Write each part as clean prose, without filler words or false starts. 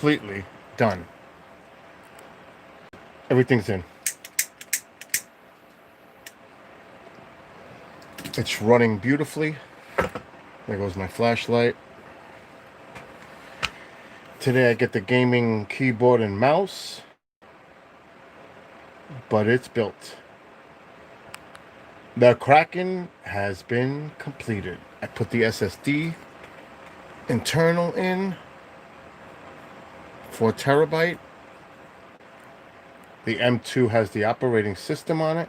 completely done. Everything's in. It's running beautifully. There goes my flashlight. Today I get the gaming keyboard and mouse, but it's built. The Kraken has been completed. I put the SSD internal in, 4 terabyte. The M2 has the operating system on it.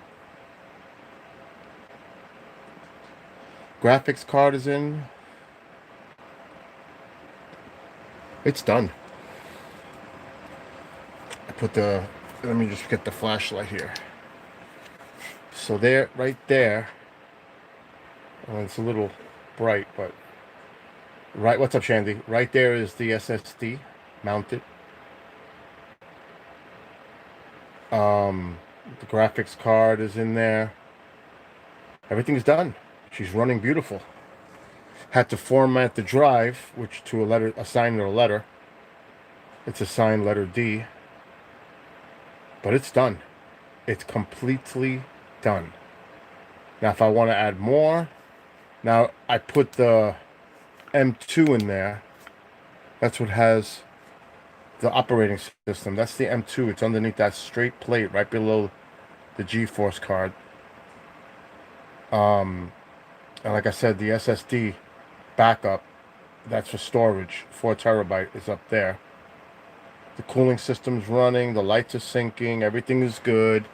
Graphics card is in. It's done. I put the, let me just get the flashlight here. So there, right there, it's a little bright, but right, what's up, Shandy? Right there is the SSD mounted. The graphics card is in there. Everything's done. She's running beautiful. Had to format the drive, which to a letter, assign it a letter. It's assigned letter D. But it's done. It's completely done. Now, if I want to add more, now I put the M2 in there. That's what has the operating system. That's the M2. It's underneath that straight plate right below the GeForce card. And like I said, the SSD backup, that's for storage. 4 terabyte is up there. The cooling system's running. The lights are syncing. Everything is good.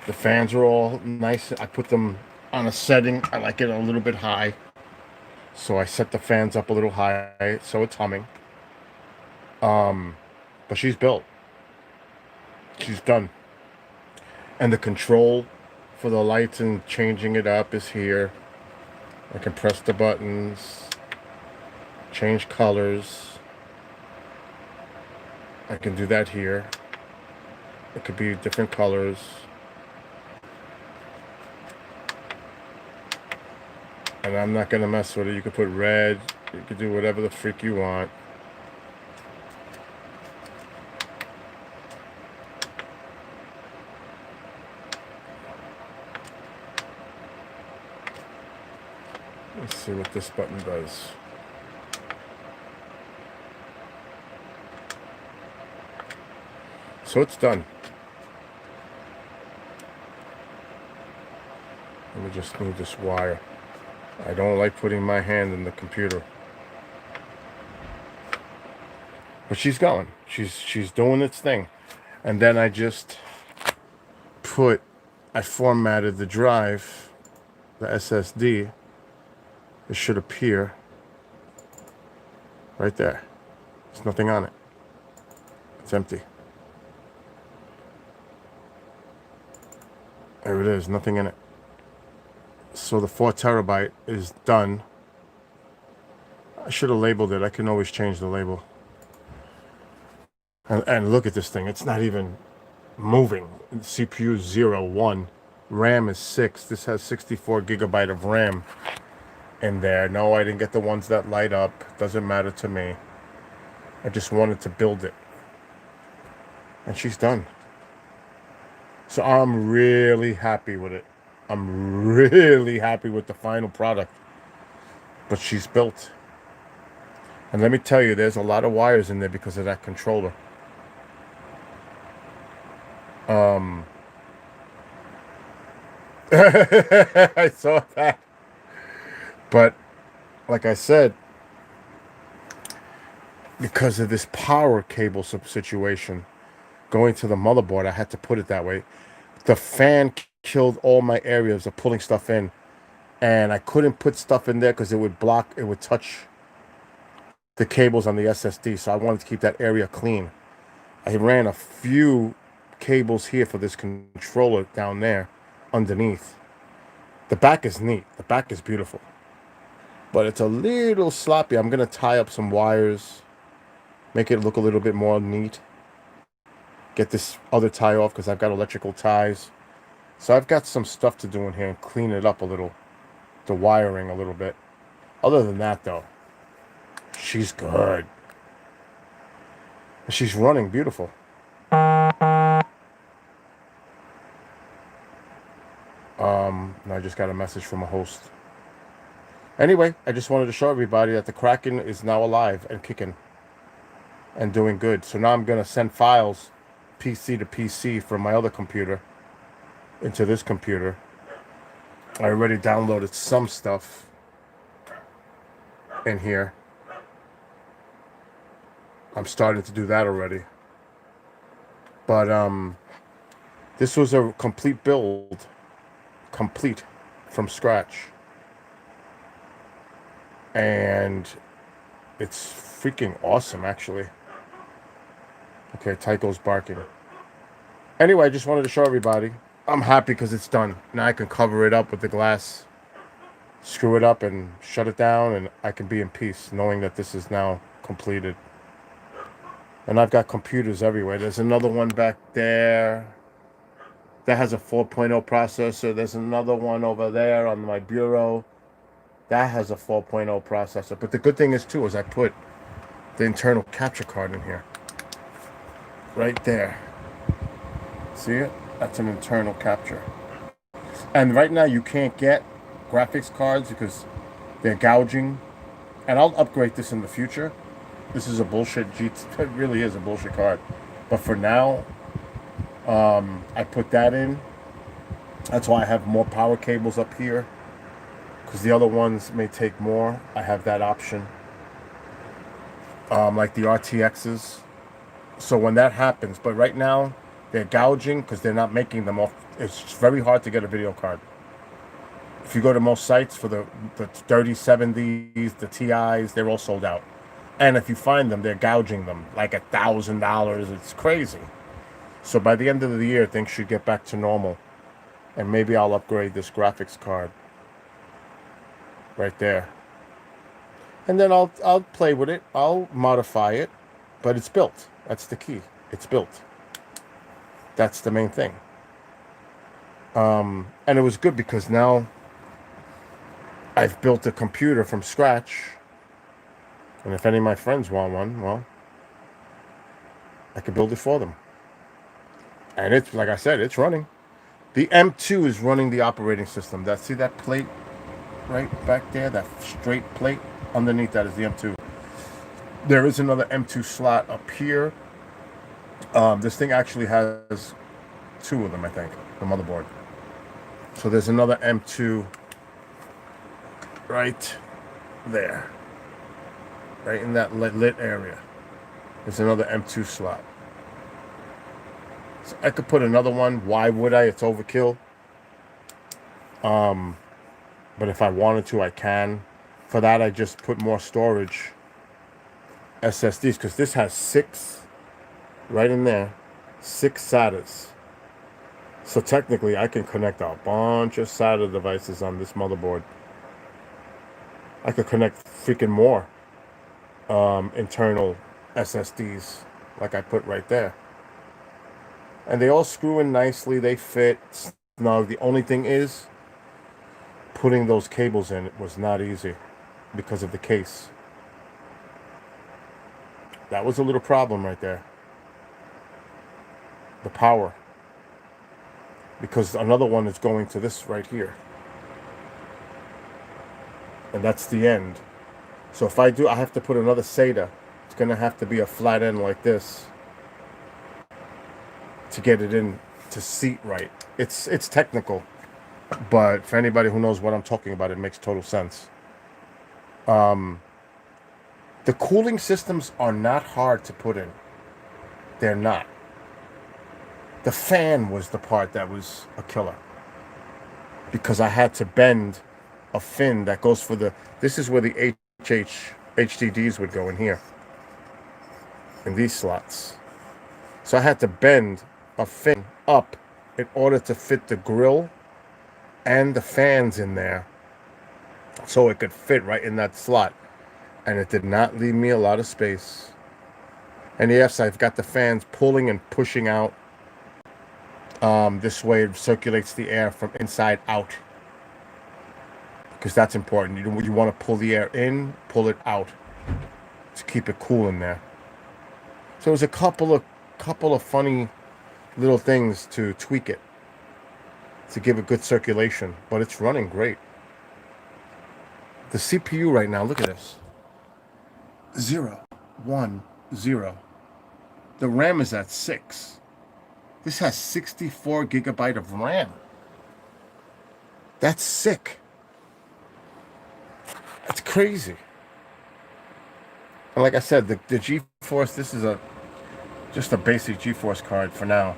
The fans are all nice. I put them on a setting. I like it a little bit high. So I set the fans up a little high so it's humming. But she's built. She's done. And the control for the lights and changing it up is here. I can press the buttons, change colors. I can do that here. It could be different colors. And I'm not going to mess with it. You could put red. You could do whatever the freak you want. Let's see what this button does. So it's done. Let me just move this wire. I don't like putting my hand in the computer. But she's going. She's doing its thing. And then I just I formatted the drive, the SSD. It should appear right there. There's nothing on it. It's empty. There it is, nothing in it. So the 4 terabyte is done. I should have labeled it. I can always change the label. And look at this thing. It's not even moving. CPU is 0, 1. RAM is 6. This has 64 gigabyte of RAM in there. No, I didn't get the ones that light up. Doesn't matter to me. I just wanted to build it. And she's done. So I'm really happy with it. I'm really happy with the final product. But she's built. And let me tell you, there's a lot of wires in there because of that controller. I saw that. But like I said, because of this power cable situation going to the motherboard, I had to put it that way. The fan killed all my areas of pulling stuff in, and I couldn't put stuff in there because it would block, it would touch the cables on the SSD. So I wanted to keep that area clean. I ran a few cables here for this controller down there underneath. The back is neat. The back is beautiful. But it's a little sloppy. I'm going to tie up some wires, make it look a little bit more neat. Get this other tie off because I've got electrical ties. So I've got some stuff to do in here and clean it up a little. The wiring a little bit. Other than that, though, she's good. She's running beautiful. And I just got a message from a host. Anyway, I just wanted to show everybody that the Kraken is now alive and kicking and doing good. So now I'm going to send files PC to PC from my other computer into this computer. I already downloaded some stuff in here. I'm starting to do that already. But this was a complete build, complete from scratch. And it's freaking awesome, actually. Okay, Tycho's barking. Anyway, I just wanted to show everybody. I'm happy because it's done. Now I can cover it up with the glass, screw it up and shut it down, and I can be in peace knowing that this is now completed. And I've got computers everywhere. There's another one back there that has a 4.0 processor. There's another one over there on my bureau that has a 4.0 processor. But the good thing is, too, is I put the internal capture card in here. Right there. See it? That's an internal capture. And right now you can't get graphics cards because they're gouging. And I'll upgrade this in the future. This is a bullshit GT. It really is a bullshit card. But for now, I put that in. That's why I have more power cables up here. Because the other ones may take more. I have that option. Like the RTXs. So when that happens, but right now they're gouging because they're not making them off. It's very hard to get a video card. If you go to most sites for the 3070s, the TIs, they're all sold out. And if you find them, they're gouging them like $1,000. It's crazy. So by the end of the year, things should get back to normal. And maybe I'll upgrade this graphics card. Right there. And then I'll play with it. I'll modify it. But it's built. That's the key. It's built. That's the main thing. And it was good because now I've built a computer from scratch. And if any of my friends want one, well, I can build it for them. And it's, like I said, it's running. The M2 is running the operating system. See that plate right back there? That straight plate? Underneath that is the M2. There is another M2 slot up here. This thing actually has 2 of them, I think, the motherboard. So there's another M2 right there. Right in that lit area. There's another M2 slot. So I could put another one. Why would I? It's overkill. But if I wanted to, I can. For that, I just put more storage SSDs, because this has 6 right in there, 6 SATAs. So technically I can connect a bunch of SATA devices on this motherboard. I could connect freaking more internal SSDs like I put right there. And they all screw in nicely, they fit. Now the only thing is putting those cables in. It was not easy because of the case. That was a little problem right there. The power. Because another one is going to this right here. And that's the end. So if I do, I have to put another SATA. It's going to have to be a flat end like this to get it in to seat right. It's technical. But for anybody who knows what I'm talking about, it makes total sense. The cooling systems are not hard to put in. They're not. The fan was the part that was a killer. Because I had to bend a fin that goes for the... This is where the HDDs would go in here. In these slots. So I had to bend a fin up in order to fit the grill and the fans in there. So it could fit right in that slot. And it did not leave me a lot of space. And yes, I've got the fans pulling and pushing out. This way it circulates the air from inside out. Because that's important. You want to pull the air in, pull it out. To keep it cool in there. So it was a couple of funny little things to tweak it to give it good circulation, but it's running great. The CPU right now, look at this. 0, 1, 0. The RAM is at 6. This has 64 gigabyte of RAM. That's sick. That's crazy. And like I said, the GeForce, this is just a basic GeForce card for now.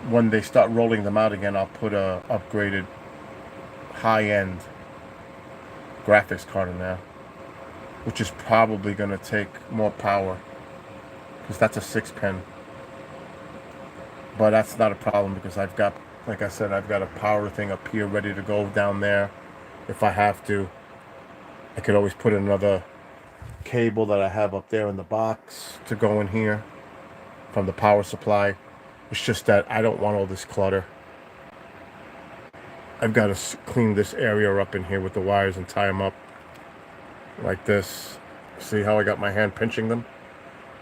When they start rolling them out again, I'll put a upgraded high-end graphics card in there, which is probably going to take more power because that's a 6-pin. But that's not a problem because I've got, like I said, I've got a power thing up here ready to go down there if I have to. I could always put another cable that I have up there in the box to go in here from the power supply. It's just that I don't want all this clutter. I've got to clean this area up in here with the wires and tie them up like this. See how I got my hand pinching them?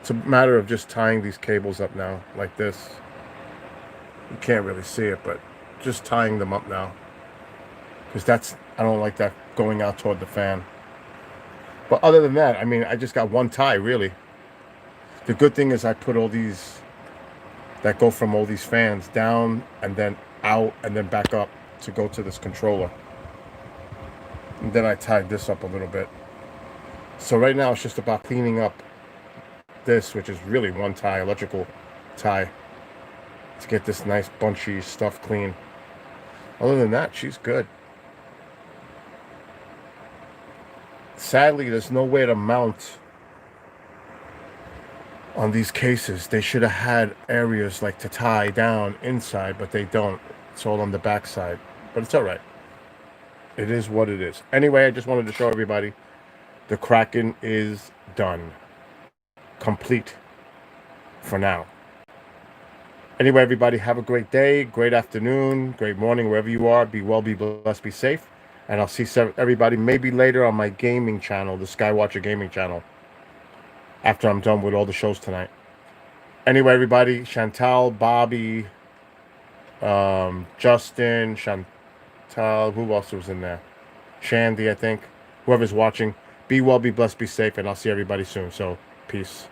It's a matter of just tying these cables up now like this. You can't really see it, but just tying them up now. Because I don't like that going out toward the fan. But other than that, I mean, I just got one tie, really. The good thing is I put all these that go from all these fans down and then out and then back up to go to this controller. And then I tied this up a little bit. So right now it's just about cleaning up this, which is really one tie, electrical tie, to get this nice bunchy stuff clean. Other than that, she's good. Sadly, there's no way to mount on these cases. They should have had areas like to tie down inside, but they don't. It's all on the back side. But it's all right. It is what it is. Anyway, I just wanted to show everybody the Kraken is done. Complete for now. Anyway, everybody, have a great day, great afternoon, great morning, wherever you are. Be well, be blessed, be safe. And I'll see everybody maybe later on my gaming channel, the Skywatcher Gaming channel, after I'm done with all the shows tonight. Anyway, everybody, Chantal, Bobby, Justin, Chantal, who else was in there? Shandy, I think. Whoever's watching, be well, be blessed, be safe, and I'll see everybody soon. So, peace.